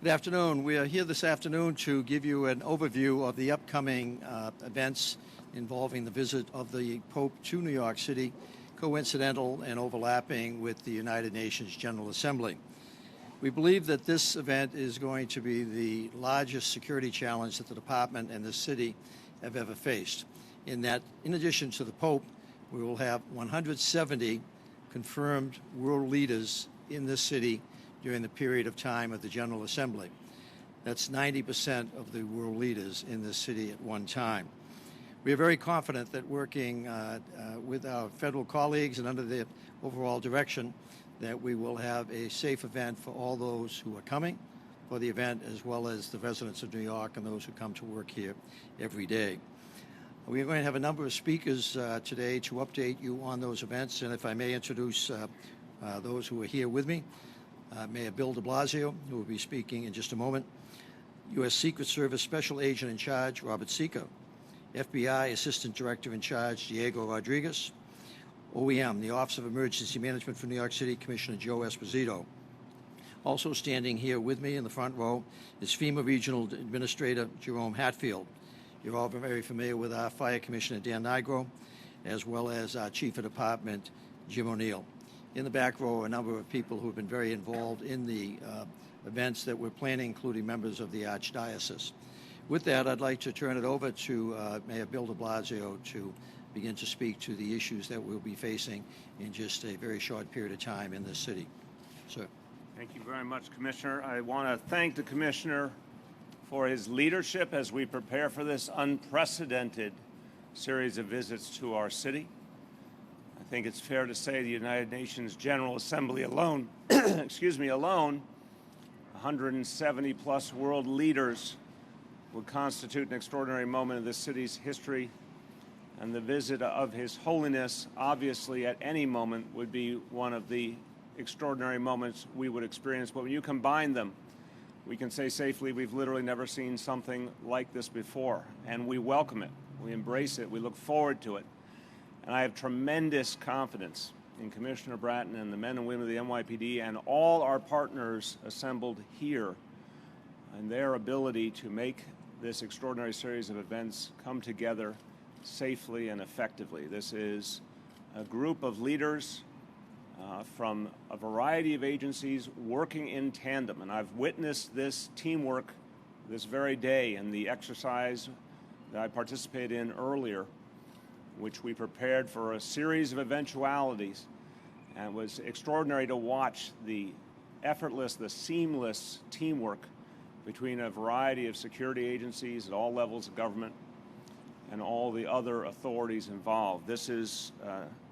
Good afternoon. We are here this afternoon to give you an overview of the upcoming events involving the visit of the Pope to New York City, coincidental and overlapping with the United Nations General Assembly. We believe that this event is going to be the largest security challenge that the department and the city have ever faced, in that, in addition to the Pope, we will have 170 confirmed world leaders in this city during the period of time of the General Assembly. That's 90% of the world leaders in this city at one time. We are very confident that working with our federal colleagues and under the overall direction that we will have a safe event for all those who are coming for the event, as well as the residents of New York and those who come to work here every day. We are going to have a number of speakers today to update you on those events, and if I may introduce those who are here with me. Mayor Bill de Blasio, who will be speaking in just a moment. U.S. Secret Service Special Agent in Charge, Robert Seco. FBI Assistant Director in Charge, Diego Rodriguez. OEM, the Office of Emergency Management for New York City, Commissioner Joe Esposito. Also standing here with me in the front row is FEMA Regional Administrator Jerome Hatfield. You're all very familiar with our Fire Commissioner Dan Nigro, as well as our Chief of Department, Jim O'Neill. In the back row, a number of people who have been very involved in the events that we're planning, including members of the Archdiocese. With that, I'd like to turn it over to Mayor Bill de Blasio to begin to speak to the issues that we'll be facing in just a very short period of time in this city. Sir. Thank you very much, Commissioner. I want to thank the Commissioner for his leadership as we prepare for this unprecedented series of visits to our city. I think it's fair to say the United Nations General Assembly alone, alone, 170 plus world leaders would constitute an extraordinary moment in this city's history. And the visit of His Holiness, obviously at any moment, would be one of the extraordinary moments we would experience. But when you combine them, we can say safely we've literally never seen something like this before. And we welcome it, we embrace it, we look forward to it. And I have tremendous confidence in Commissioner Bratton and the men and women of the NYPD and all our partners assembled here and their ability to make this extraordinary series of events come together safely and effectively. This is a group of leaders from a variety of agencies working in tandem. And I've witnessed this teamwork this very day in the exercise that I participated in earlier, which we prepared for a series of eventualities, and it was extraordinary to watch the effortless, the seamless teamwork between a variety of security agencies at all levels of government and all the other authorities involved. This is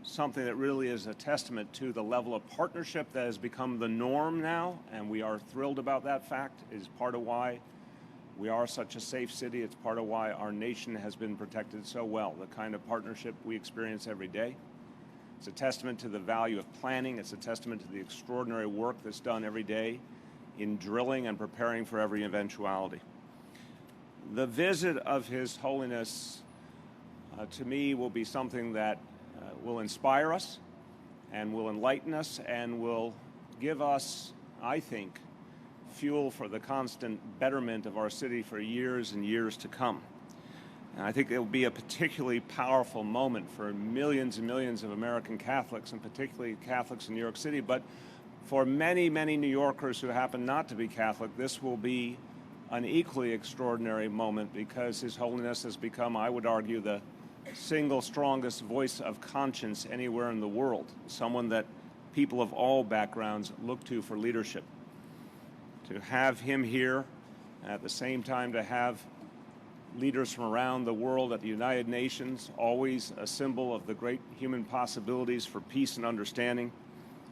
something that really is a testament to the level of partnership that has become the norm now, and we are thrilled about that fact. It is part of why we are such a safe city. It's part of why our nation has been protected so well, the kind of partnership we experience every day. It's a testament to the value of planning. It's a testament to the extraordinary work that's done every day in drilling and preparing for every eventuality. The visit of His Holiness, to me, will be something that will inspire us and will enlighten us and will give us, I think, fuel for the constant betterment of our city for years and years to come. And I think it will be a particularly powerful moment for millions and millions of American Catholics, and particularly Catholics in New York City. But for many, many New Yorkers who happen not to be Catholic, this will be an equally extraordinary moment because His Holiness has become, I would argue, the single strongest voice of conscience anywhere in the world, someone that people of all backgrounds look to for leadership. To have him here, at the same time to have leaders from around the world at the United Nations, always a symbol of the great human possibilities for peace and understanding,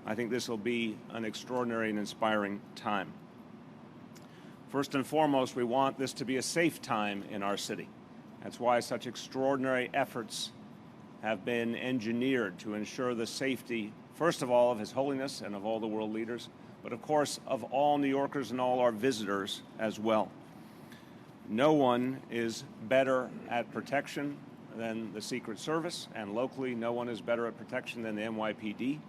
I think this will be an extraordinary and inspiring time. First and foremost, we want this to be a safe time in our city. That's why such extraordinary efforts have been engineered to ensure the safety, first of all, of His Holiness and of all the world leaders, but of course of all New Yorkers and all our visitors as well. No one is better at protection than the Secret Service, and locally no one is better at protection than the NYPD.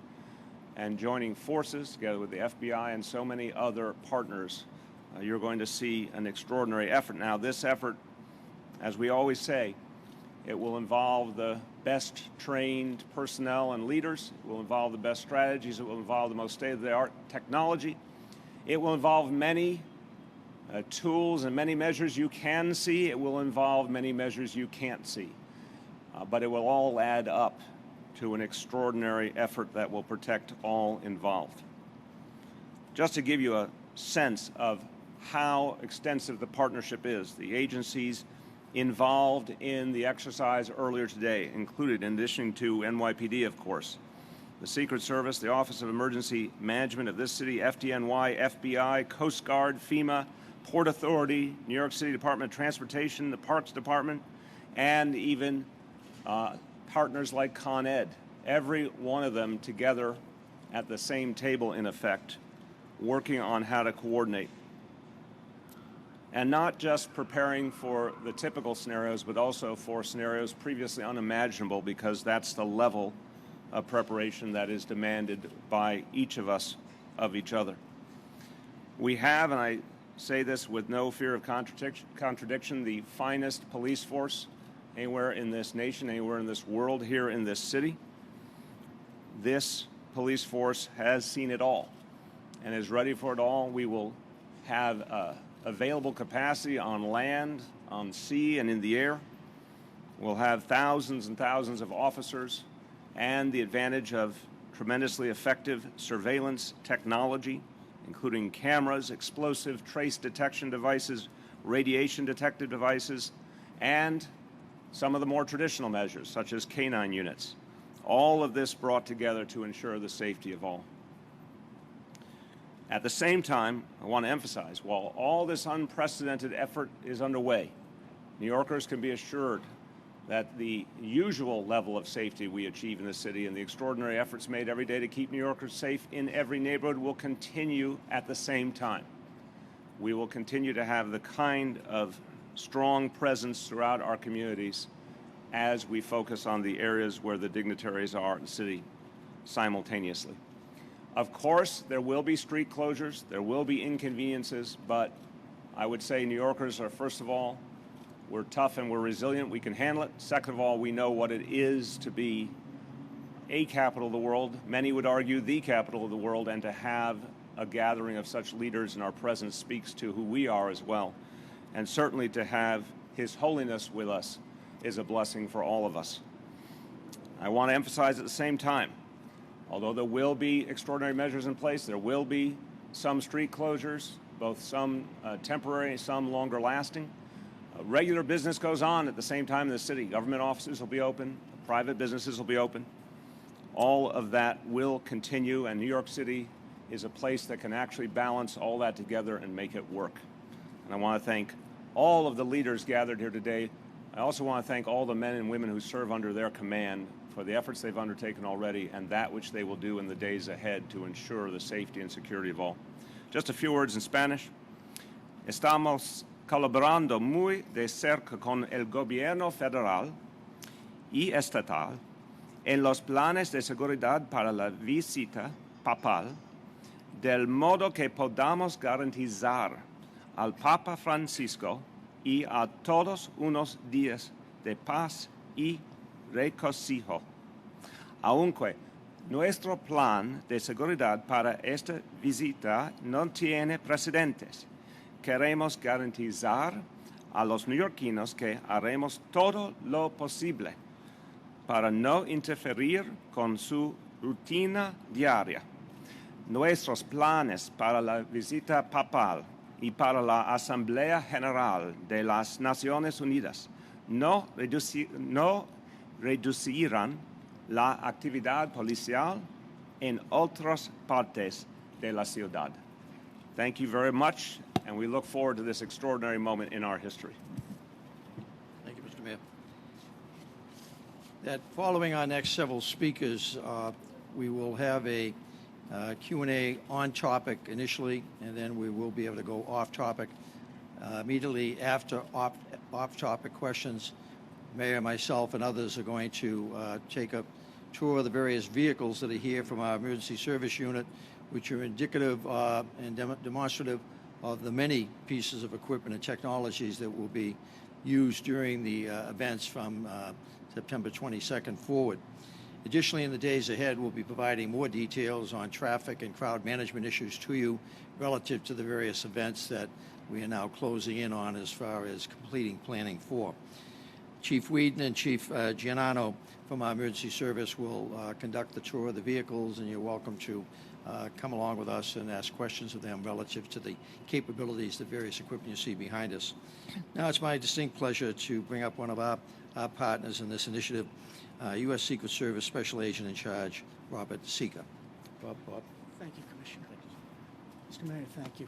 And joining forces together with the FBI and so many other partners, you're going to see an extraordinary effort. Now, this effort, as we always say, it will involve the best trained personnel and leaders. It will involve the best strategies. It will involve the most state-of-the-art technology. It will involve many tools and many measures you can see. It will involve many measures you can't see. But it will all add up to an extraordinary effort that will protect all involved. Just to give you a sense of how extensive the partnership is, the agencies involved in the exercise earlier today included, in addition to NYPD, of course, the Secret Service, the Office of Emergency Management of this city, FDNY, FBI, Coast Guard, FEMA, Port Authority, New York City Department of Transportation, the Parks Department, and even partners like Con Ed. Every one of them together at the same table, in effect, working on how to coordinate. And not just preparing for the typical scenarios, but also for scenarios previously unimaginable, because that's the level of preparation that is demanded by each of us of each other. We have, and I say this with no fear of contradiction, the finest police force anywhere in this nation, anywhere in this world, here in this city. This police force has seen it all and is ready for it all. We will have available capacity on land, on sea, and in the air. We'll have thousands and thousands of officers and the advantage of tremendously effective surveillance technology, including cameras, explosive trace detection devices, radiation detective devices, and some of the more traditional measures, such as canine units. All of this brought together to ensure the safety of all. At the same time, I want to emphasize, while all this unprecedented effort is underway, New Yorkers can be assured that the usual level of safety we achieve in the city and the extraordinary efforts made every day to keep New Yorkers safe in every neighborhood will continue at the same time. We will continue to have the kind of strong presence throughout our communities as we focus on the areas where the dignitaries are in the city simultaneously. Of course, there will be street closures, there will be inconveniences, but I would say New Yorkers are, first of all, we're tough and we're resilient, we can handle it. Second of all, we know what it is to be a capital of the world, many would argue the capital of the world, and to have a gathering of such leaders in our presence speaks to who we are as well. And certainly to have His Holiness with us is a blessing for all of us. I want to emphasize at the same time, although there will be extraordinary measures in place, there will be some street closures, both some temporary, some longer lasting. Regular business goes on at the same time in the city. Government offices will be open, private businesses will be open. All of that will continue, and New York City is a place that can actually balance all that together and make it work. And I want to thank all of the leaders gathered here today. I also want to thank all the men and women who serve under their command for the efforts they've undertaken already and that which they will do in the days ahead to ensure the safety and security of all. Just a few words in Spanish. Estamos colaborando muy de cerca con el gobierno federal y estatal en los planes de seguridad para la visita papal, del modo que podamos garantizar al Papa Francisco y a todos unos días de paz y regocijo. Aunque nuestro plan de seguridad para esta visita no tiene precedentes, queremos garantizar a los neoyorquinos que haremos todo lo posible para no interferir con su rutina diaria. Nuestros planes para la visita papal y para la Asamblea General de las Naciones Unidas no reducirán la actividad policial en otras partes de la ciudad. Thank you very much, and we look forward to this extraordinary moment in our history. Thank you, Mr. Mayor. That following our next several speakers, we will have a Q&A on topic initially, and then we will be able to go off topic. Immediately after off topic questions, Mayor, myself, and others are going to take a tour of the various vehicles that are here from our emergency service unit, which are indicative and demonstrative of the many pieces of equipment and technologies that will be used during the events from September 22nd forward. Additionally, in the days ahead, we'll be providing more details on traffic and crowd management issues to you relative to the various events that we are now closing in on as far as completing planning for. Chief Whedon and Chief Giannano from our emergency service will conduct the tour of the vehicles, and you're welcome to come along with us and ask questions of them relative to the capabilities, the various equipment you see behind us. Now it's my distinct pleasure to bring up one of our partners in this initiative, U.S. Secret Service Special Agent in Charge, Robert Sika. Bob. Thank you, Commissioner. Mr. Mayor, thank you.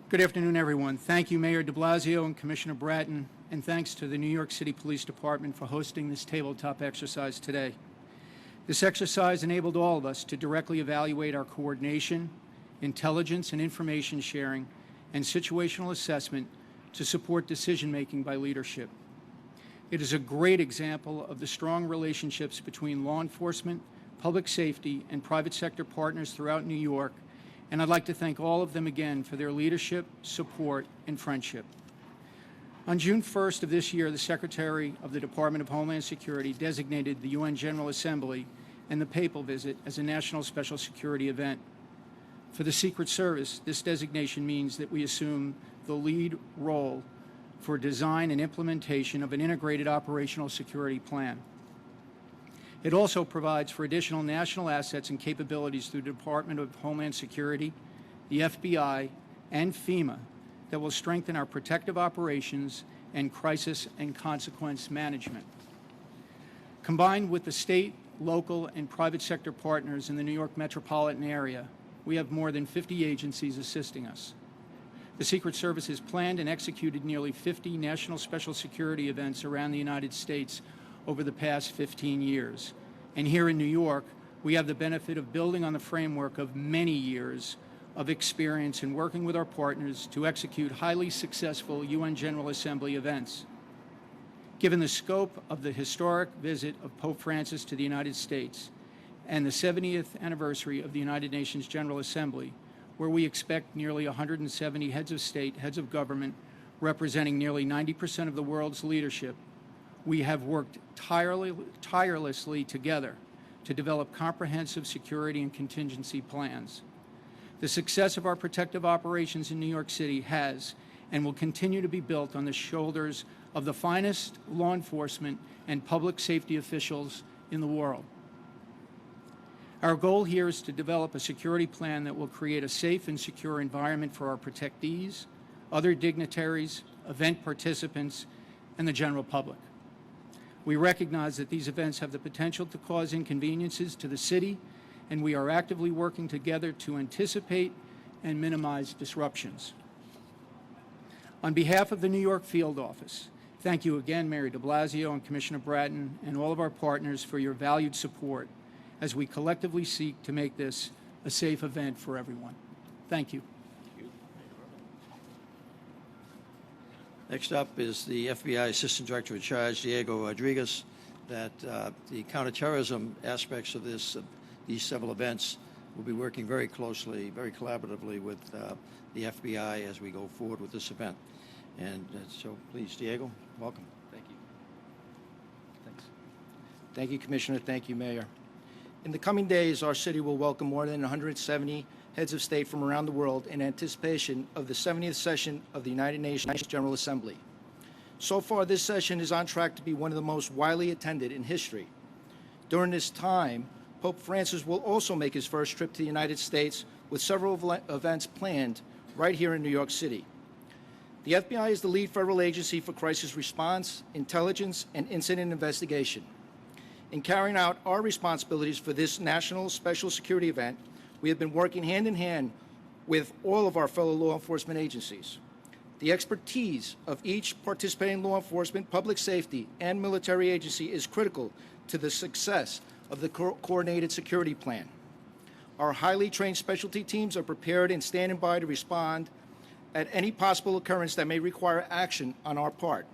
Good afternoon, everyone. Thank you, Mayor de Blasio and Commissioner Bratton, and thanks to the New York City Police Department for hosting this tabletop exercise today. This exercise enabled all of us to directly evaluate our coordination, intelligence and information sharing, and situational assessment to support decision-making by leadership. It is a great example of the strong relationships between law enforcement, public safety, and private sector partners throughout New York, and I'd like to thank all of them again for their leadership, support, and friendship. On June 1st of this year, the Secretary of the Department of Homeland Security designated the UN General Assembly and the Papal visit as a national special security event. For the Secret Service, this designation means that we assume the lead role for design and implementation of an integrated operational security plan. It also provides for additional national assets and capabilities through the Department of Homeland Security, the FBI, and FEMA that will strengthen our protective operations and crisis and consequence management. Combined with the state, local, and private sector partners in the New York metropolitan area, we have more than 50 agencies assisting us. The Secret Service has planned and executed nearly 50 national special security events around the United States over the past 15 years. And here in New York, we have the benefit of building on the framework of many years of experience in working with our partners to execute highly successful UN General Assembly events. Given the scope of the historic visit of Pope Francis to the United States and the 70th anniversary of the United Nations General Assembly, where we expect nearly 170 heads of state, heads of government, representing nearly 90% of the world's leadership, we have worked tirelessly together to develop comprehensive security and contingency plans. The success of our protective operations in New York City has and will continue to be built on the shoulders of the finest law enforcement and public safety officials in the world. Our goal here is to develop a security plan that will create a safe and secure environment for our protectees, other dignitaries, event participants, and the general public. We recognize that these events have the potential to cause inconveniences to the city, and we are actively working together to anticipate and minimize disruptions. On behalf of the New York Field Office, thank you again, Mayor de Blasio and Commissioner Bratton, and all of our partners for your valued support as we collectively seek to make this a safe event for everyone. Thank you. Next up is the FBI Assistant Director in Charge, Diego Rodriguez, that the counterterrorism aspects of these several events will be working very closely, very collaboratively with the FBI as we go forward with this event. And so please, Diego, welcome. Thank you. Thanks. Thank you, Commissioner. Thank you, Mayor. In the coming days, our city will welcome more than 170 heads of state from around the world in anticipation of the 70th session of the United Nations General Assembly. So far, this session is on track to be one of the most widely attended in history. During this time, Pope Francis will also make his first trip to the United States with several events planned right here in New York City. The FBI is the lead federal agency for crisis response, intelligence, and incident investigation. In carrying out our responsibilities for this national special security event, we have been working hand in hand with all of our fellow law enforcement agencies. The expertise of each participating law enforcement, public safety, and military agency is critical to the success of the coordinated security plan. Our highly trained specialty teams are prepared and standing by to respond at any possible occurrence that may require action on our part.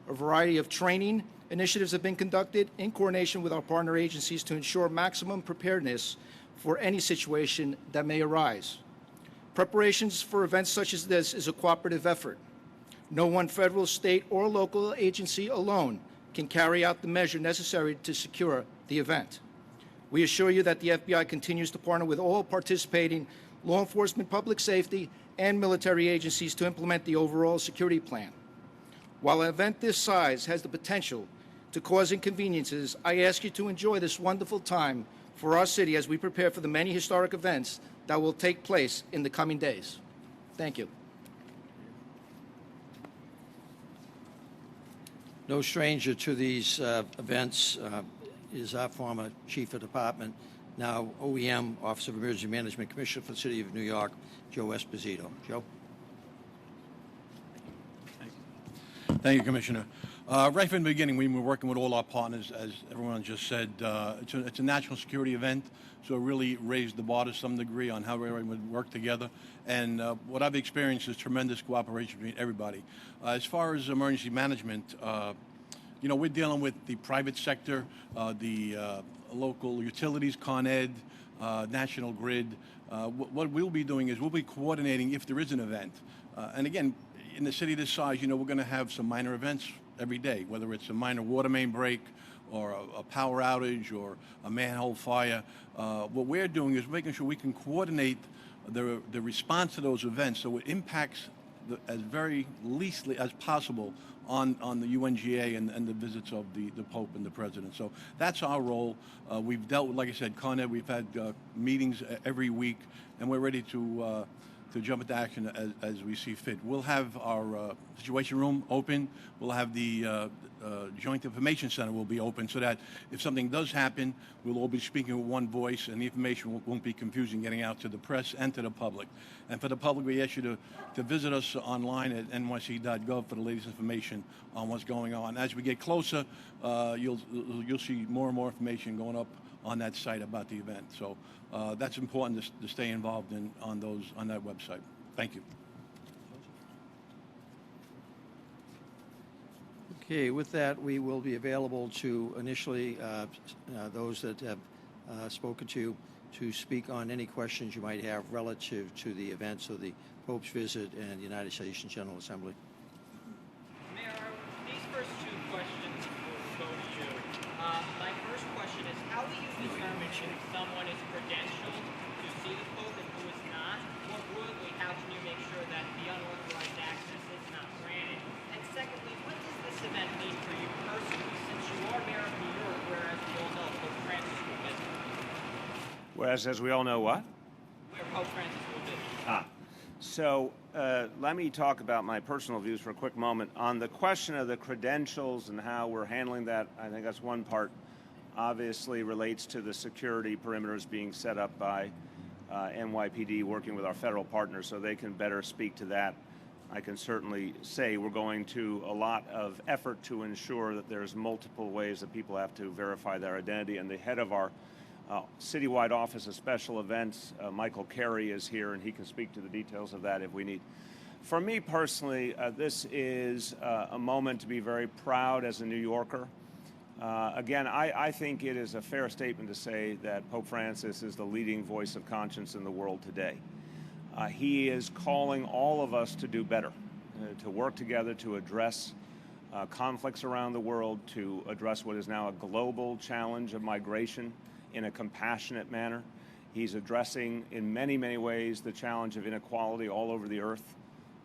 A variety of training initiatives have been conducted in coordination with our partner agencies to ensure maximum preparedness for any situation that may arise. Preparations for events such as this is a cooperative effort. No one federal, state, or local agency alone can carry out the measure necessary to secure the event. We assure you that the FBI continues to partner with all participating law enforcement, public safety, and military agencies to implement the overall security plan. While an event this size has the potential to cause inconveniences, I ask you to enjoy this wonderful time for our city as we prepare for the many historic events that will take place in the coming days. Thank you. No stranger to these events is our former Chief of Department, now OEM, Office of Emergency Management Commissioner for the City of New York, Joe Esposito. Joe? Thank you, Commissioner. Right from the beginning, we were working with all our partners, as everyone just said. It's a national security event, so it really raised the bar to some degree on how everyone would work together. And what I've experienced is tremendous cooperation between everybody. As far as emergency management, you know, we're dealing with the private sector, the local utilities, Con Ed, National Grid. What we'll be doing is we'll be coordinating if there is an event. And again, in the city this size, you know, we're going to have some minor events every day, whether it's a minor water main break or a power outage or a manhole fire. What we're doing is making sure we can coordinate the response to those events so it impacts as very leastly as possible on the UNGA and the visits of the Pope and the President. So that's our role. We've dealt with, like I said, Con Ed. We've had meetings every week, and we're ready to jump into action as we see fit. We'll have our situation room open. We'll have the Joint Information Center will be open so that if something does happen, we'll all be speaking with one voice and the information won't be confusing getting out to the press and to the public. And for the public, we ask you to visit us online at nyc.gov for the latest information on what's going on. As we get closer, you'll see more and more information going up on that site about the event. So that's important to stay involved on that website. Thank you. Okay, with that, we will be available to initially those that have spoken to speak on any questions you might have relative to the events of the Pope's visit and the United States General Assembly. Mayor, these first two questions will go to you. My first question is, how do you determine if someone is credentialed to see the Pope and who is not? More broadly, how can you make sure that the unauthorized access is not granted? And secondly, what does this event mean for you personally, since you are mayor of New York, whereas we all know Pope Francis will visit? Whereas, as we all know, what? Where Pope Francis will visit. So let me talk about my personal views for a quick moment. On the question of the credentials and how we're handling that, I think that's one part. Obviously relates to the security perimeters being set up by NYPD working with our federal partners so they can better speak to that. I can certainly say we're going to a lot of effort to ensure that there's multiple ways that people have to verify their identity, and the head of our citywide Office of Special Events, Michael Carey, is here, and he can speak to the details of that if we need. For me personally, this is a moment to be very proud as a New Yorker. Again, I think it is a fair statement to say that Pope Francis is the leading voice of conscience in the world today. He is calling all of us to do better, to work together to address conflicts around the world, to address what is now a global challenge of migration in a compassionate manner. He's addressing in many, many ways the challenge of inequality all over the earth.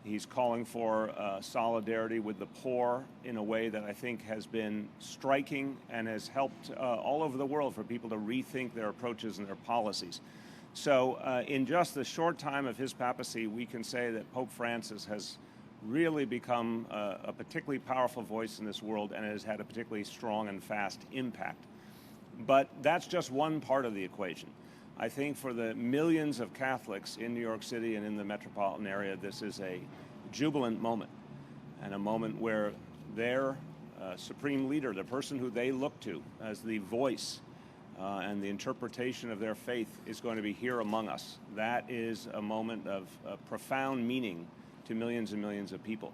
He's calling for solidarity with the poor in a way that I think has been striking and has helped all over the world for people to rethink their approaches and their policies. So in just the short time of his papacy, we can say that Pope Francis has really become a particularly powerful voice in this world and has had a particularly strong and fast impact. But that's just one part of the equation. I think for the millions of Catholics in New York City and in the metropolitan area, this is a jubilant moment, and a moment where their supreme leader, the person who they look to as the voice and the interpretation of their faith, is going to be here among us. That is a moment of profound meaning to millions and millions of people.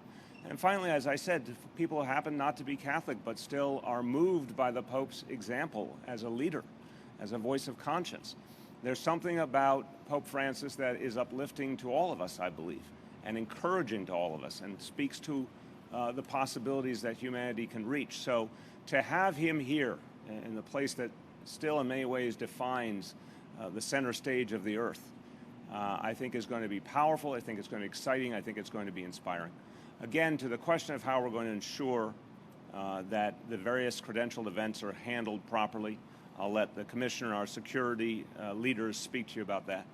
And finally, as I said, people who happen not to be Catholic but still are moved by the Pope's example as a leader, as a voice of conscience. There's something about Pope Francis that is uplifting to all of us, I believe, and encouraging to all of us, and speaks to the possibilities that humanity can reach. So to have him here in the place that still in many ways defines the center stage of the earth, I think is going to be powerful. I think it's going to be exciting. I think it's going to be inspiring. Again, to the question of how we're going to ensure that the various credentialed events are handled properly, I'll let the Commissioner and our security leaders speak to you about that.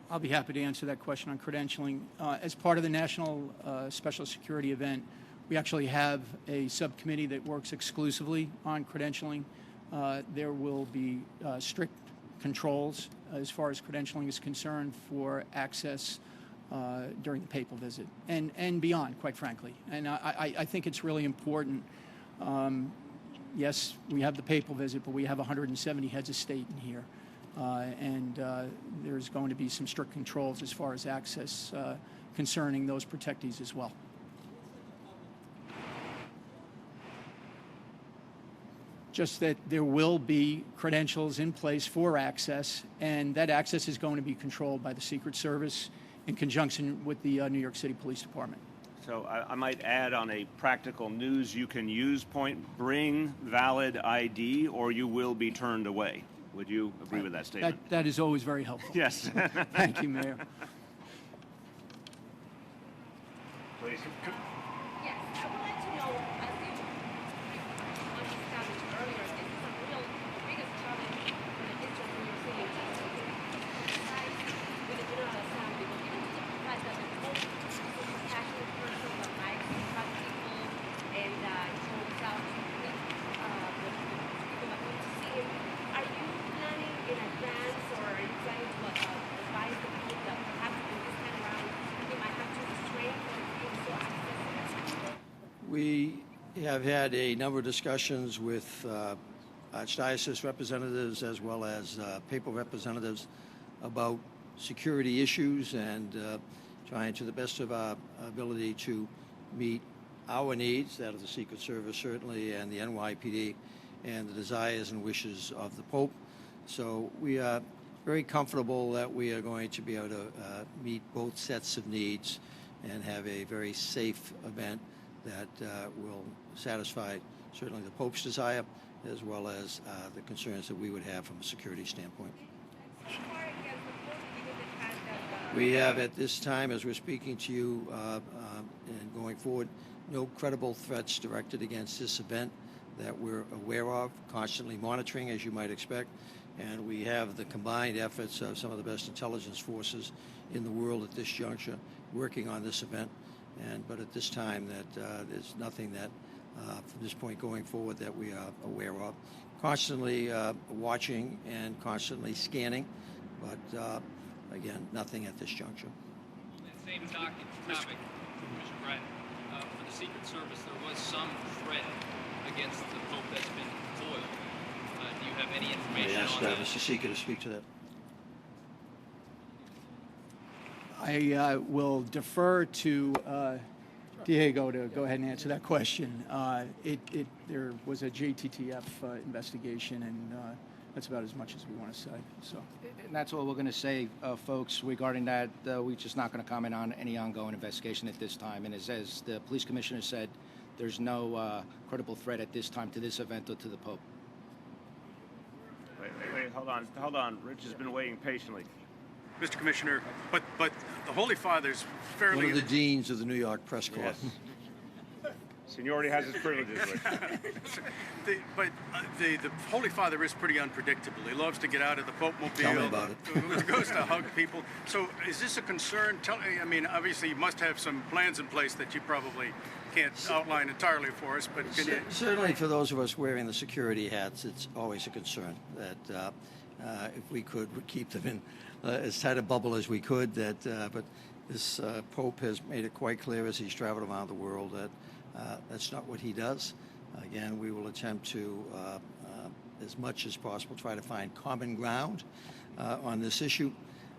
I'll be happy to answer that question on credentialing. As part of the National Special Security event, we actually have a subcommittee that works exclusively on credentialing. There will be strict controls as far as credentialing is concerned for access during the papal visit and beyond, quite frankly. And I think it's really important. Yes, we have the papal visit, but we have 170 heads of state in here. And there's going to be some strict controls as far as access concerning those protectees as well. Just that there will be credentials in place for access, and that access is going to be controlled by the Secret Service in conjunction with the New York City Police Department. So I might add on a practical news you can use point, bring valid ID or you will be turned away. Would you agree with that statement? That is always very helpful. Yes. Thank you, Mayor. Please. Yes, I would like to know, as you established earlier, this is a real biggest challenge in the district of New York City. Besides with the General Assembly, but even to the fact that the Pope is a compassionate person that likes to help people and shows out to the people that come to see him. Are you planning in advance, or are you planning to advise the people that perhaps in this time around they might have to restrain from being so accessible? We have had a number of discussions with archdiocese representatives as well as papal representatives about security issues and trying to the best of our ability to meet our needs, that of the Secret Service certainly, and the NYPD, and the desires and wishes of the Pope. So we are very comfortable that we are going to be able to meet both sets of needs and have a very safe event that will satisfy certainly the Pope's desire as well as the concerns that we would have from a security standpoint. We have at this time, as we're speaking to you and going forward, no credible threats directed against this event that we're aware of, constantly monitoring, as you might expect. And we have the combined efforts of some of the best intelligence forces in the world at this juncture working on this event. But at this time, that there's nothing that, from this point going forward, that we are aware of. Constantly watching and constantly scanning, but again, nothing at this juncture. That same topic, Commissioner Bratton, for the Secret Service, there was some threat against the Pope that's been foiled. Do you have any information on that? Mr. Seeker to speak to that. I will defer to Diego to go ahead and answer that question. There was a JTTF investigation, and that's about as much as we want to say. So, And that's all we're going to say, folks, regarding that. We're just not going to comment on any ongoing investigation at this time. And as the police commissioner said, there's no credible threat at this time to this event or to the Pope. Wait, hold on. Rich has been waiting patiently. Mr. Commissioner, but the Holy Father's fairly... One of the deans of the New York Press Corps. Yes. Seniority has its privileges, Rich. The Holy Father is pretty unpredictable. He loves to get out of the Pope mobile. Tell me about it. He goes to hug people. So is this a concern? I mean, obviously you must have some plans in place that you probably can't outline entirely for us, but can you... Certainly for those of us wearing the security hats, it's always a concern that if we could, we'd keep them in as tight a bubble as we could. But this Pope has made it quite clear as he's traveled around the world that that's not what he does. Again, we will attempt to, as much as possible, try to find common ground on this issue.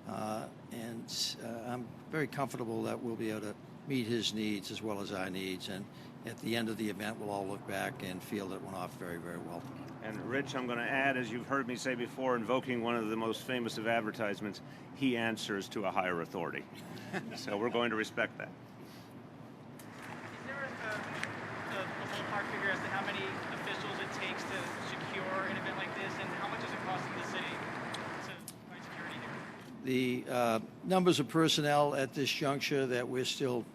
And I'm very comfortable that we'll be able to meet his needs as well as our needs. And at the end of the event, we'll all look back and feel that it went off very, very well. And Rich, I'm going to add, as you've heard me say before, invoking one of the most famous of advertisements, he answers to a higher authority. So we're going to respect that. Is there a ballpark figure as to how many officials it takes to secure an event like this, and how much is it costing the city to provide security here? The numbers of personnel at this juncture that we're still,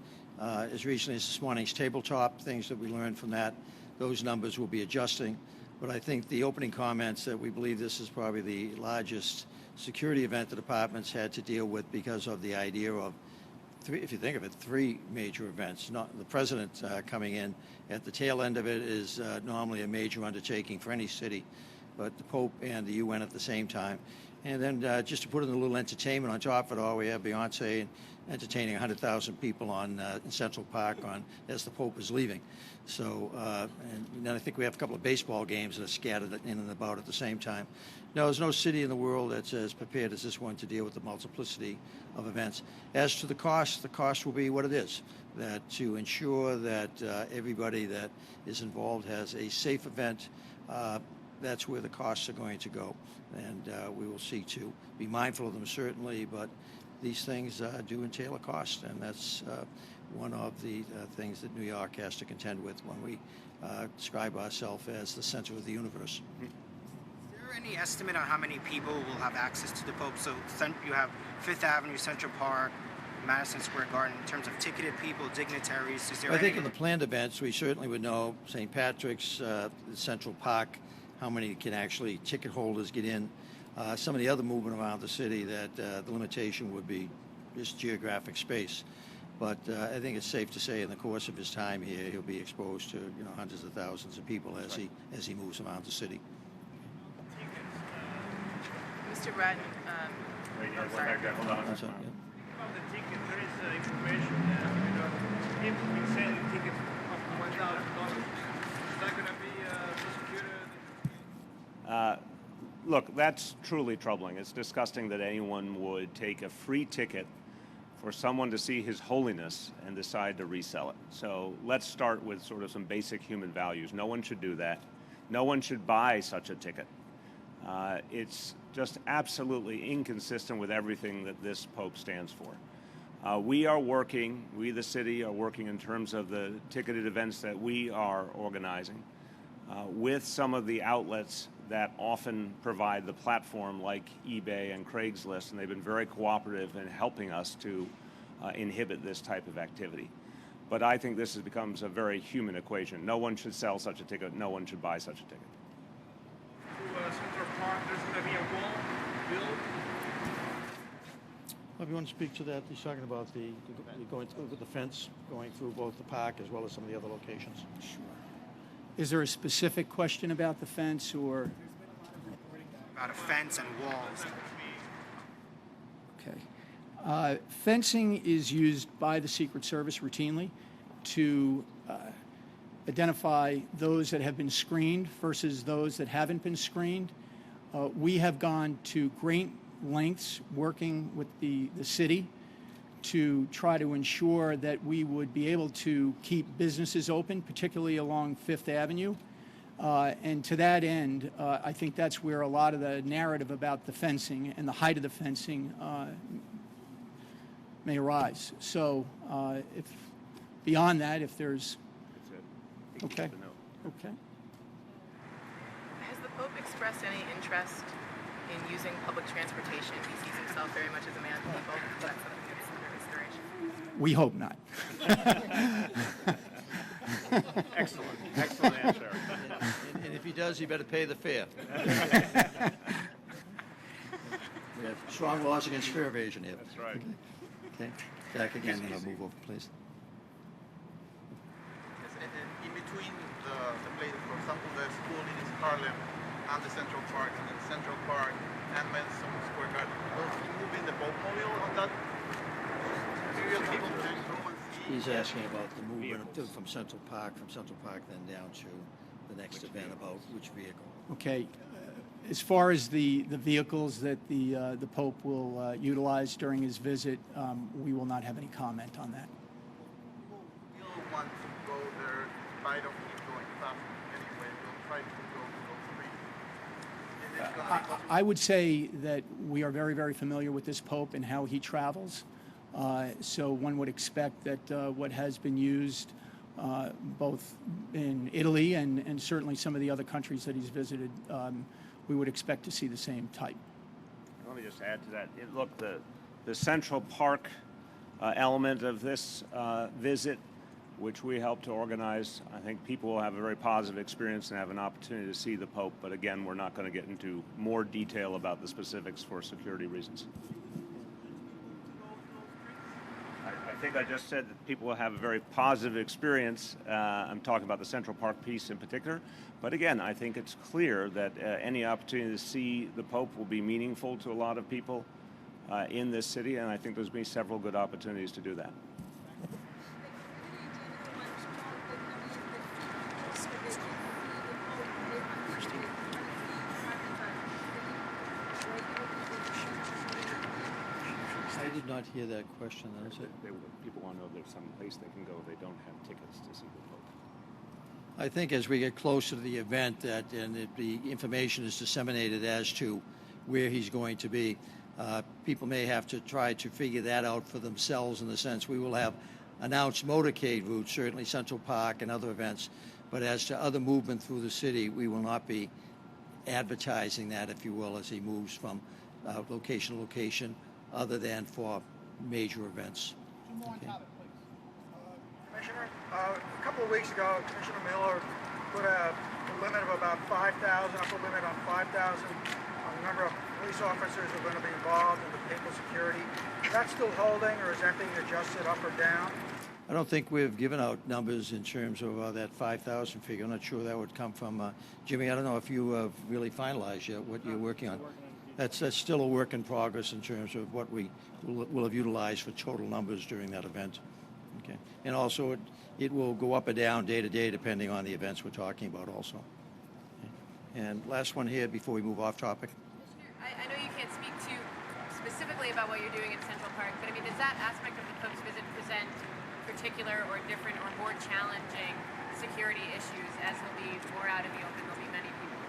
as recently as this morning's tabletop, things that we learned from that, those numbers will be adjusting. But I think the opening comments that we believe this is probably the largest security event the department's had to deal with because of the idea of three, if you think of it, three major events. Not the president coming in at the tail end of it is normally a major undertaking for any city, but the Pope and the UN at the same time. And then just to put in a little entertainment on top of it all, we have Beyonce entertaining 100,000 people on in Central Park as the Pope is leaving. So, and then I think we have a couple of baseball games that are scattered in and about at the same time. No, there's no city in the world that's as prepared as this one to deal with the multiplicity of events. As to the cost will be what it is, that to ensure that everybody that is involved has a safe event, that's where the costs are going to go. And we will seek to be mindful of them, certainly, but these things do entail a cost, and that's one of the things that New York has to contend with when we describe ourselves as the center of the universe. Is there any estimate on how many people will have access to the Pope? So you have Fifth Avenue, Central Park, Madison Square Garden, in terms of ticketed people, dignitaries. Is there I think in the planned events, we certainly would know St. Patrick's, Central Park, how many can actually ticket holders get in. Some of the other movement around the city that the limitation would be just geographic space. But I think it's safe to say in the course of his time here, he'll be exposed to hundreds of thousands of people as he moves around the city. Mr. Bratton, I'm sorry. Hold on. That's it, yeah. About the ticket, there is information that if we sell tickets of $1,000, is that going to be prosecuted? Look, that's truly troubling. It's disgusting that anyone would take a free ticket for someone to see His Holiness and decide to resell it. So let's start with sort of some basic human values. No one should do that. No one should buy such a ticket. It's just absolutely inconsistent with everything that this Pope stands for. We, the city, are working in terms of the ticketed events that we are organizing with some of the outlets that often provide the platform like eBay and Craigslist, and they've been very cooperative in helping us to inhibit this type of activity. But I think this becomes a very human equation. No one should sell such a ticket. No one should buy such a ticket. To Central Park, there's going to be a wall built. If you want to speak to that, he's talking about the going through the fence, going through both the park as well as some of the other locations. Sure. Is there a specific question about the fence or? About a fence and walls. Okay. Fencing is used by the Secret Service routinely to identify those that have been screened versus those that haven't been screened. We have gone to great lengths working with the city to try to ensure that we would be able to keep businesses open, particularly along Fifth Avenue. And to that end, I think that's where a lot of the narrative about the fencing and the height of the fencing may arise. So if beyond that, if there's... Okay. Okay. has the Pope expressed any interest in using public transportation? He sees himself very much as a man of the people. That's something that's under consideration. We hope not. Excellent answer. And if he does, he better pay the fare. We have strong laws against fare evasion here. That's right. Okay. Back again, move over, please. And then in between the places, for example, the school in East Harlem and the Central Park, and then Central Park and Madison Square Garden, will he move in the Pope mobile on that period? People can go and see. He's asking about the movement from Central Park then down to the next event, about which vehicle. Okay. As far as the vehicles that the Pope will utilize during his visit, we will not have any comment on that. We'll want to go there in spite of him going fast anyway. We'll try to go to those streets I would say that we are very, very familiar with this Pope and how he travels. So one would expect that what has been used both in Italy and certainly some of the other countries that he's visited, we would expect to see the same type. Let me just add to that. Look, the Central Park element of this visit, which we helped to organize, I think people will have a very positive experience and have an opportunity to see the Pope. But again, we're not going to get into more detail about the specifics for security reasons. I think I just said that people will have a very positive experience. I'm talking about the Central Park piece in particular. But again, I think it's clear that any opportunity to see the Pope will be meaningful to a lot of people in this city, and I think there's been several good opportunities to do that. I did not hear that question. People want to know if there's some place they can go if they don't have tickets to see the Pope. I think as we get closer to the event the information is disseminated as to where he's going to be, people may have to try to figure that out for themselves in the sense we will have announced motorcade routes, certainly Central Park and other events, but as to other movement through the city, we will not be advertising that, if you will, as he moves from location to location, other than for major events. Okay. Commissioner, a couple of weeks ago, Commissioner Miller put a limit of about 5,000, upper limit on 5,000 on the number of police officers who are going to be involved in the papal security. Is that still holding, or is that being adjusted up or down? I don't think we've given out numbers in terms of that 5,000 figure. I'm not sure that would come from Jimmy. I don't know if you have really finalized yet what you're working on. That's still a work in progress in terms of what we will have utilized for total numbers during that event. Okay, and also it will go up or down day to day depending on the events we're talking about also. Okay. And last one here before we move off topic. I know you can't speak too specifically about what you're doing in Central Park, but I mean, does that aspect of the Pope's visit present particular or different or more challenging security issues as he'll be more out in the open? There'll be many people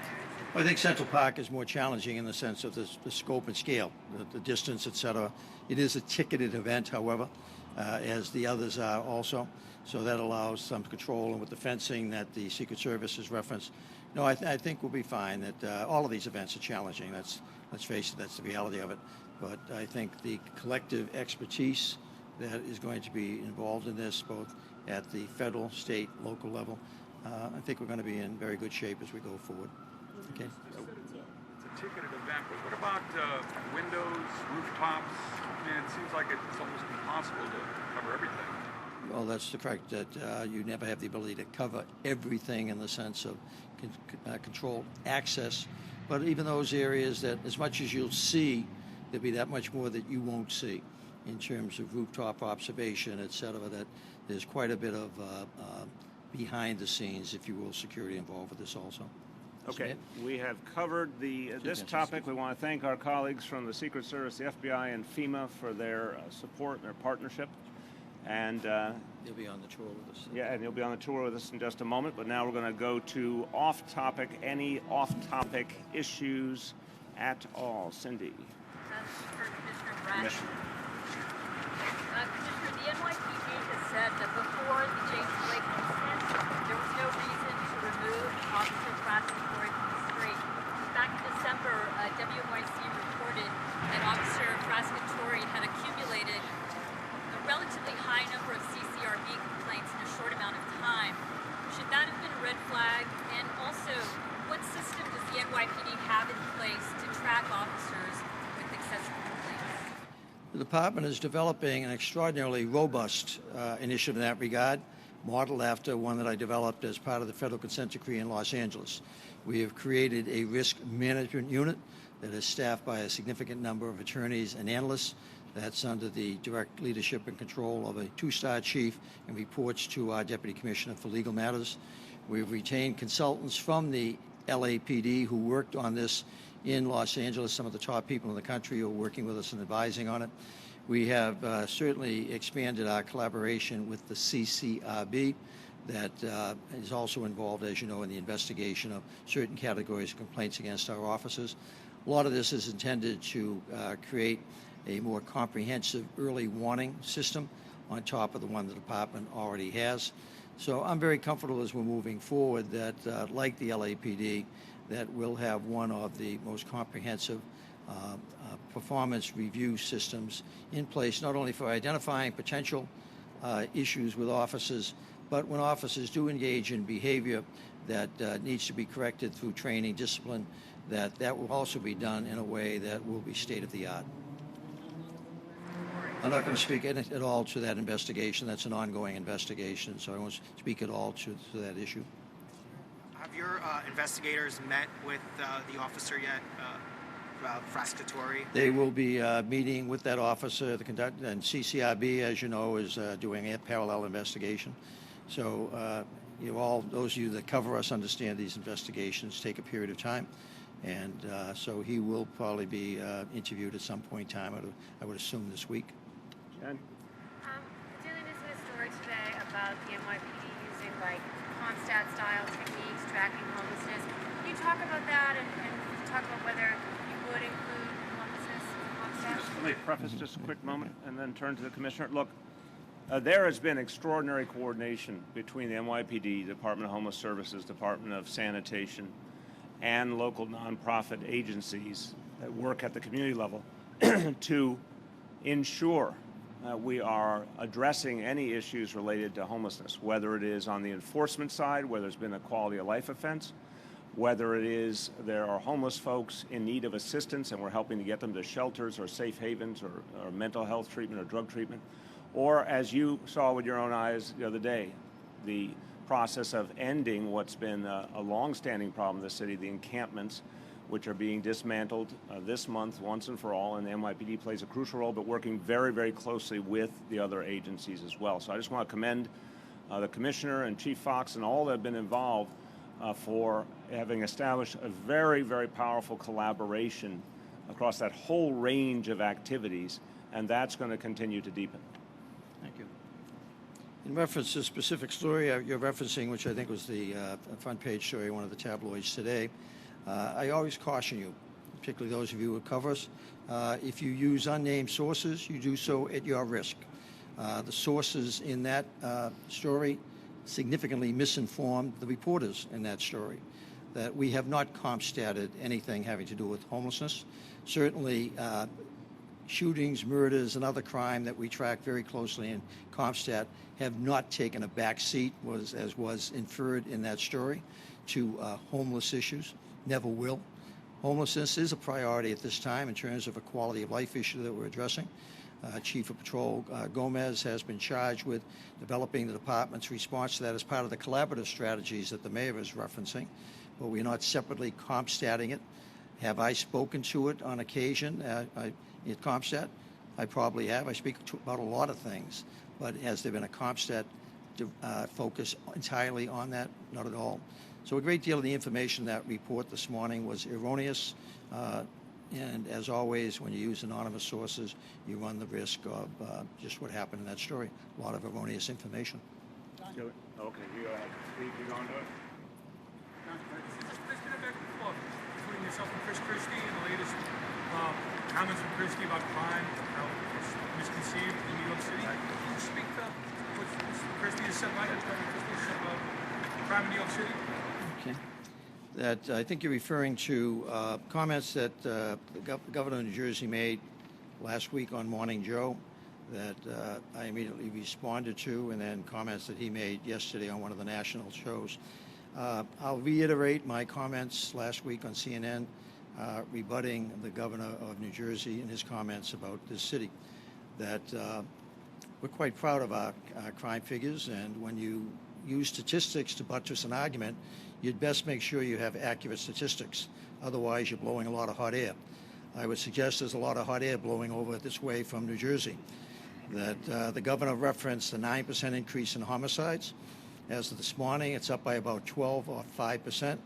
there. I think Central Park is more challenging in the sense of the scope and scale, the distance, etc. It is a ticketed event, however, as the others are also. So that allows some control, and with the fencing that the Secret Service has referenced, no, I think we'll be fine. That all of these events are challenging. Let's face it, that's the reality of it. But I think the collective expertise that is going to be involved in this, both at the federal, state, local level, I think we're going to be in very good shape as we go forward. Okay. You said it's a ticketed event, but what about windows, rooftops? I mean, it seems like it's almost impossible to cover everything. Well, that's the fact that you never have the ability to cover everything in the sense of controlled access. But even those areas that, as much as you'll see, there'll be that much more that you won't see in terms of rooftop observation, et cetera, that there's quite a bit of behind the scenes, if you will, security involved with this also. Okay, we have covered this topic. We want to thank our colleagues from the Secret Service, the FBI, and FEMA for their support and their partnership. And you'll be on the tour with us. Yeah, and you'll be on the tour with us in just a moment. But now we're going to go to off-topic, any off-topic issues at all. Cindy. For Commissioner Bratton. Commissioner, the NYPD has said that before the James Blake incident, there was no reason to remove Officer Frascatore from the street. Back in December, WNYC reported that Officer Frascatore had accumulated a relatively high number of CCRB complaints in a short amount of time. Should that have been a red flag? And also, what system does the NYPD have in place to track officers with excessive complaints? The department is developing an extraordinarily robust initiative in that regard, modeled after one that I developed as part of the federal consent decree in Los Angeles. We have created a risk management unit that is staffed by a significant number of attorneys and analysts. That's under the direct leadership and control of a two-star chief and reports to our Deputy Commissioner for Legal Matters. We've retained consultants from the LAPD who worked on this in Los Angeles, some of the top people in the country who are working with us and advising on it. We have certainly expanded our collaboration with the CCRB. that is also involved, as you know, in the investigation of certain categories of complaints against our officers. A lot of this is intended to create a more comprehensive early warning system on top of the one the department already has. So I'm very comfortable as we're moving forward that, like the LAPD, that we'll have one of the most comprehensive performance review systems in place, not only for identifying potential issues with officers, but when officers do engage in behavior that needs to be corrected through training, discipline, that will also be done in a way that will be state-of-the-art. I'm not going to speak at all to that investigation. That's an ongoing investigation, so I won't speak at all to that issue. Have your investigators met with the officer yet, Frascatore? They will be meeting with that officer, and CCRB, as you know, is doing a parallel investigation. So all those of you that cover us understand these investigations take a period of time, and so he will probably be interviewed at some point in time, I would assume this week. Jen? The Daily News had a story today about the NYPD using like Comstat-style techniques tracking homelessness. Can you talk about that and talk about whether you would include homelessness in Comstat? Let me preface just a quick moment and then turn to the Commissioner. Look, there has been extraordinary coordination between the NYPD, Department of Homeless Services, Department of Sanitation, and local nonprofit agencies that work at the community level to ensure we are addressing any issues related to homelessness, whether it is on the enforcement side, where there's been a quality of life offense, whether it is there are homeless folks in need of assistance and we're helping to get them to shelters or safe havens or mental health treatment or drug treatment, or as you saw with your own eyes the other day, the process of ending what's been a long-standing problem in the city, the encampments, which are being dismantled this month once and for all, and the NYPD plays a crucial role, but working very, very closely with the other agencies as well. So I just want to commend the Commissioner and Chief Fox and all that have been involved for having established a very, very powerful collaboration across that whole range of activities, and that's going to continue to deepen. Thank you. In reference to a specific story you're referencing, which I think was the front page story of one of the tabloids today, I always caution you, particularly those of you who cover us, if you use unnamed sources, you do so at your risk. The sources in that story significantly misinformed the reporters in that story, that we have not Comstatted anything having to do with homelessness. Certainly, shootings, murders, and other crime that we track very closely in Comstat have not taken a back seat, as was inferred in that story, to homeless issues. Never will. Homelessness is a priority at this time in terms of a quality of life issue that we're addressing. Chief of Patrol Gomez has been charged with developing the department's response to that as part of the collaborative strategies that the mayor is referencing, but we're not separately Comstatting it. Have I spoken to it on occasion at Comstat? I probably have. I speak about a lot of things, but has there been a Comstat focus entirely on that? Not at all. So a great deal of the information in that report this morning was erroneous, and as always, when you use anonymous sources, you run the risk of just what happened in that story. A lot of erroneous information. Okay, you go ahead. Steve, you going to it? There's been a back and forth between yourself and Chris Christie and the latest comments from Christie about crime, how it's misconceived in New York City. Can you speak to what Christie has said about crime in New York City? Okay. That I think you're referring to comments that the governor of New Jersey made last week on Morning Joe that I immediately responded to, and then comments that he made yesterday on one of the national shows. I'll reiterate my comments last week on CNN rebutting the governor of New Jersey and his comments about this city, that we're quite proud of our crime figures, and when you use statistics to buttress an argument, you'd best make sure you have accurate statistics. Otherwise, you're blowing a lot of hot air. I would suggest there's a lot of hot air blowing over this way from New Jersey. That the governor referenced a 9% increase in homicides. As of this morning, it's up by about 12 or 5%.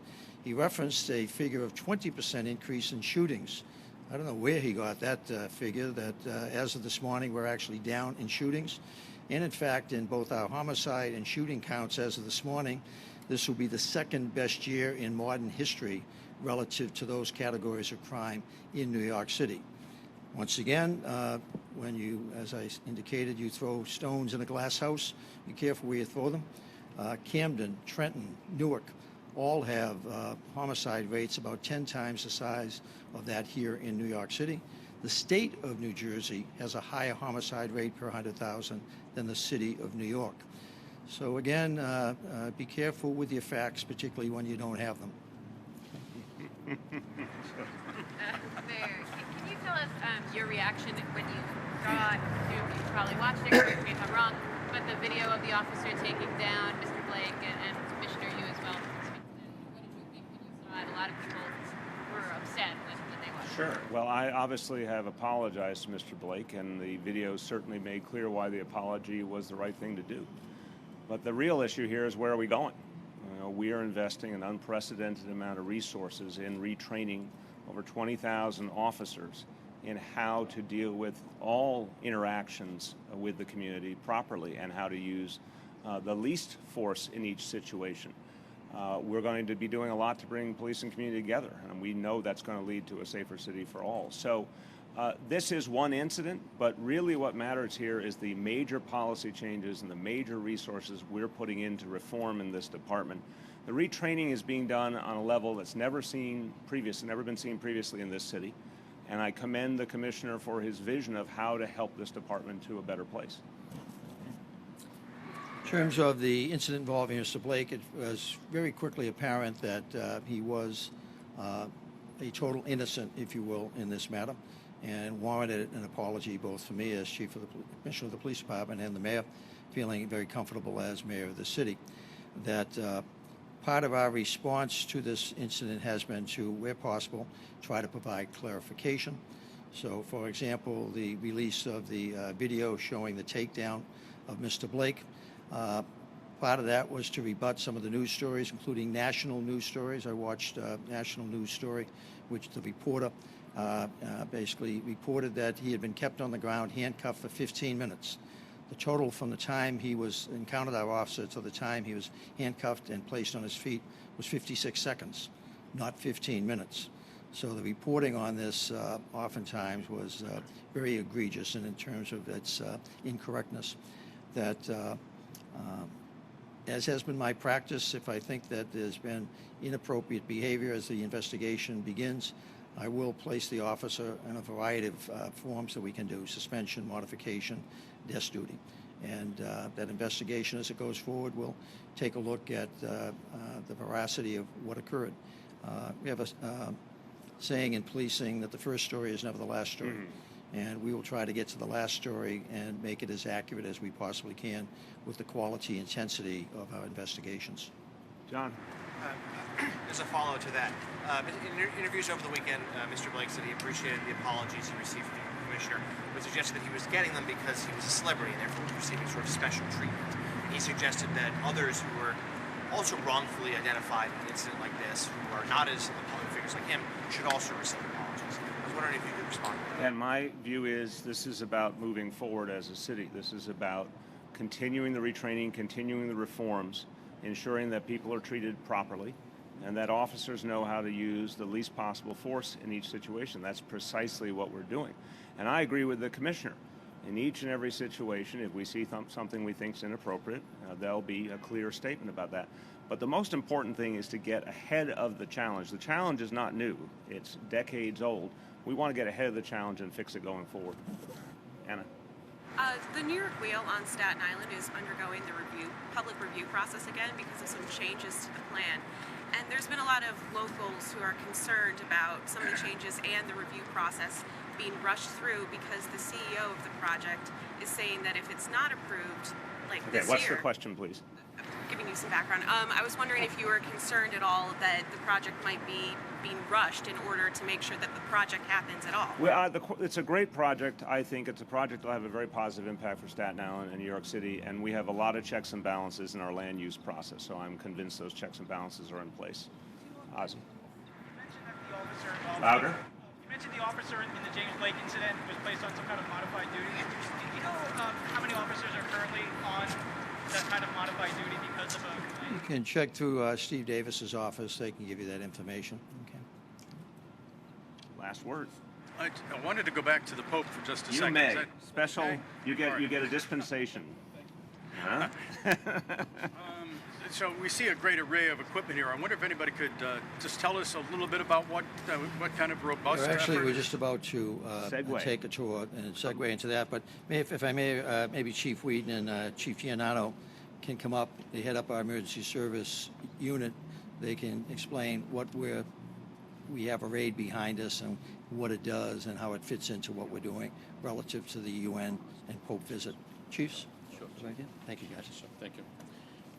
He referenced a figure of 20% increase in shootings I don't know where he got that figure, that as of this morning, we're actually down in shootings. And in fact, in both our homicide and shooting counts as of this morning, this will be the second best year in modern history relative to those categories of crime in New York City. Once again, when you, as I indicated, you throw stones in a glass house, be careful where you throw them. Camden, Trenton, Newark, all have homicide rates about 10 times the size of that here in New York City. The state of New Jersey has a higher homicide rate per 100,000 than the city of New York. So again, be careful with your facts, particularly when you don't have them. Mayor, can you tell us your reaction when you saw, you probably watched it, correct me if I'm wrong, but the video of the officer taking down Mr. Blake and Commissioner, you as well. What did you think when you saw it? A lot of people were upset when they watched it. Sure. Well, I obviously have apologized to Mr. Blake, and the video certainly made clear why the apology was the right thing to do. But the real issue here is, where are we going? We are investing an unprecedented amount of resources in retraining over 20,000 officers in how to deal with all interactions with the community properly and how to use the least force in each situation. We're going to be doing a lot to bring police and community together, and we know that's going to lead to a safer city for all. So this is one incident, but really what matters here is the major policy changes and the major resources we're putting into reform in this department. The retraining is being done on a level that's never been seen previously in this city, and I commend the Commissioner for his vision of how to help this department to a better place. In terms of the incident involving Mr. Blake, it was very quickly apparent that he was a total innocent, if you will, in this matter, and warranted an apology both for me as Chief of the Commissioner of the Police Department and the Mayor, feeling very comfortable as Mayor of the city. That part of our response to this incident has been to, where possible, try to provide clarification. So, for example, the release of the video showing the takedown of Mr. Blake, part of that was to rebut some of the news stories, including national news stories. I watched a national news story, which the reporter basically reported that he had been kept on the ground, handcuffed for 15 minutes. The total from the time he encountered our officer to the time he was handcuffed and placed on his feet was 56 seconds, not 15 minutes. So the reporting on this oftentimes was very egregious, and in terms of its incorrectness, that as has been my practice, if I think that there's been inappropriate behavior as the investigation begins, I will place the officer in a variety of forms that we can do: suspension, modification, desk duty. And that investigation, as it goes forward, will take a look at the veracity of what occurred. We have a saying in policing that the first story is never the last story. And we will try to get to the last story and make it as accurate as we possibly can with the quality and intensity of our investigations. John. As a follow-up to that, in interviews over the weekend, Mr. Blake said he appreciated the apologies he received from the Commissioner, but suggested that he was getting them because he was a celebrity and therefore was receiving sort of special treatment. And he suggested that others who were also wrongfully identified in an incident like this, who are not as public figures like him, should also receive apologies. I was wondering if you could respond to that. And my view is this is about moving forward as a city. This is about continuing the retraining, continuing the reforms, ensuring that people are treated properly, and that officers know how to use the least possible force in each situation. That's precisely what we're doing. And I agree with the Commissioner. In each and every situation, if we see something we think is inappropriate, there'll be a clear statement about that. But the most important thing is to get ahead of the challenge. The challenge is not new. It's decades old. We want to get ahead of the challenge and fix it going forward. Anna. The New York Wheel on Staten Island is undergoing the public review process again because of some changes to the plan. And there's been a lot of locals who are concerned about some of the changes and the review process being rushed through because the CEO of the project is saying that if it's not approved, like this year... What's the question, please? Giving you some background. I was wondering if you were concerned at all that the project might be being rushed in order to make sure that the project happens at all. Well, it's a great project. I think it's a project that will have a very positive impact for Staten Island and New York City, and we have a lot of checks and balances in our land use process, so I'm convinced those checks and balances are in place. Ozzy. You mentioned that the officer involved... Louder. You mentioned the officer in the James Blake incident was placed on some kind of modified duty. Do you know how many officers are currently on that kind of modified duty because of a complaint? You can check through Steve Davis's office. They can give you that information. Okay. Last words. I wanted to go back to the Pope for just a You second. may. Is that Special, okay? you All right. get a dispensation. Huh? So we see a great array of equipment here. I wonder if anybody could just tell us a little bit about what kind of robust Actually, effort. we're just about to Segue. take a tour and segue into that. But if I may, maybe Chief Wheaton and Chief Giannano can come up. They head up our emergency service unit. They can explain what we have arrayed behind us and what it does and how it fits into what we're doing relative to the UN and Pope visit. Chiefs? Sure. Right here. Thank you, guys. Sir, thank you.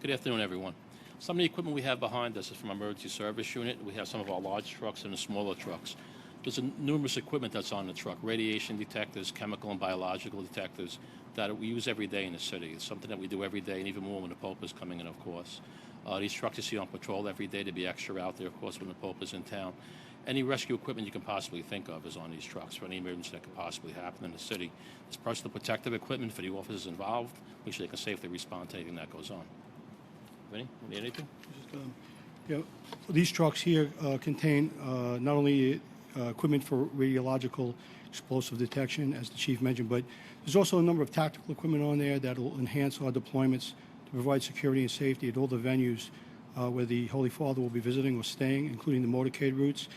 Good afternoon, everyone. Some of the equipment we have behind us is from our emergency service unit. We have some of our large trucks and the smaller trucks. There's numerous equipment that's on the truck, radiation detectors, chemical and biological detectors that we use every day in the city. It's something that we do every day, and even more when the Pope is coming in, of course. These trucks you see on patrol every day to be extra out there, of course, when the Pope is in town. Any rescue equipment you can possibly think of is on these trucks for any emergency that could possibly happen in the city. There's personal protective equipment for the officers involved, make sure they can safely respond to anything that goes on. Vinny, need anything? These trucks here contain not only equipment for radiological explosive detection, as the chief mentioned, but there's also a number of tactical equipment on there that will enhance our deployments to provide security and safety at all the venues where the Holy Father will be visiting or staying, including the motorcade routes.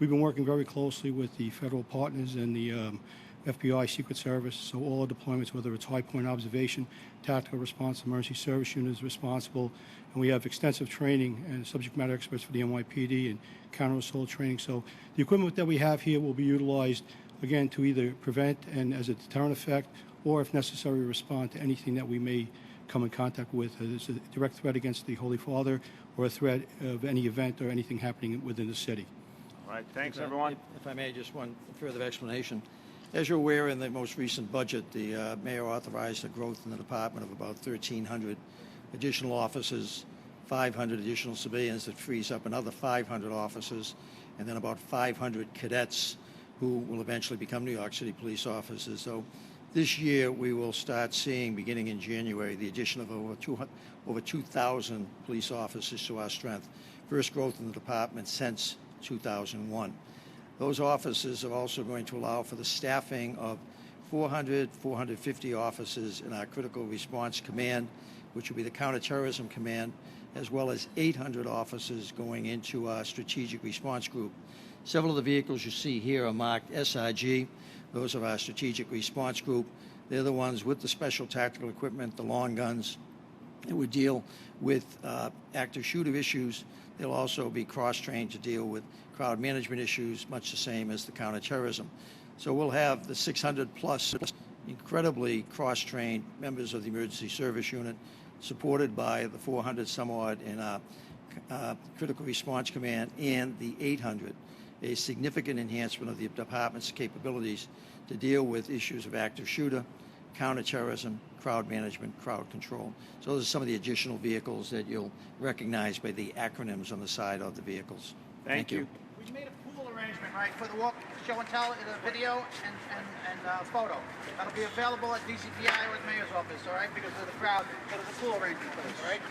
We've been working very closely with the federal partners and the FBI Secret Service, so all our deployments, whether it's high point observation, tactical response, emergency service unit is responsible, and we have extensive training and subject matter experts for the NYPD and counter-assault training. So the equipment that we have here will be utilized, again, to either prevent and as a deterrent effect, or if necessary, respond to anything that we may come in contact with. There's a direct threat against the Holy Father or a threat of any event or anything happening within the city. All right, thanks, everyone. If I may, just one further explanation. As you're aware, in the most recent budget, the mayor authorized a growth in the department of about 1,300 additional officers, 500 additional civilians. That frees up another 500 officers, and then about 500 cadets who will eventually become New York City police officers. So this year, we will start seeing, beginning in January, the addition of over 2,000 police officers to our strength. First growth in the department since 2001. Those officers are also going to allow for the staffing of 450 officers in our Critical Response Command, which will be the Counterterrorism Command, as well as 800 officers going into our Strategic Response Group. Several of the vehicles you see here are marked SIG. Those are our Strategic Response Group. They're the ones with the special tactical equipment, the long guns, that would deal with active shooter issues. They'll also be cross-trained to deal with crowd management issues, much the same as the counterterrorism. So we'll have the 600-plus incredibly cross-trained members of the Emergency Service Unit, supported by the 400 some odd in our Critical Response Command and the 800, a significant enhancement of the department's capabilities to deal with issues of active shooter, counterterrorism, crowd management, crowd control. So those are some of the additional vehicles that you'll recognize by the acronyms on the side of the vehicles. Thank you. We made a pool arrangement, right, for the walk, show and tell, the video and photo. That'll be available at DCPI or the mayor's office, all right, because of the crowd. So there's a pool arrangement for this, all right?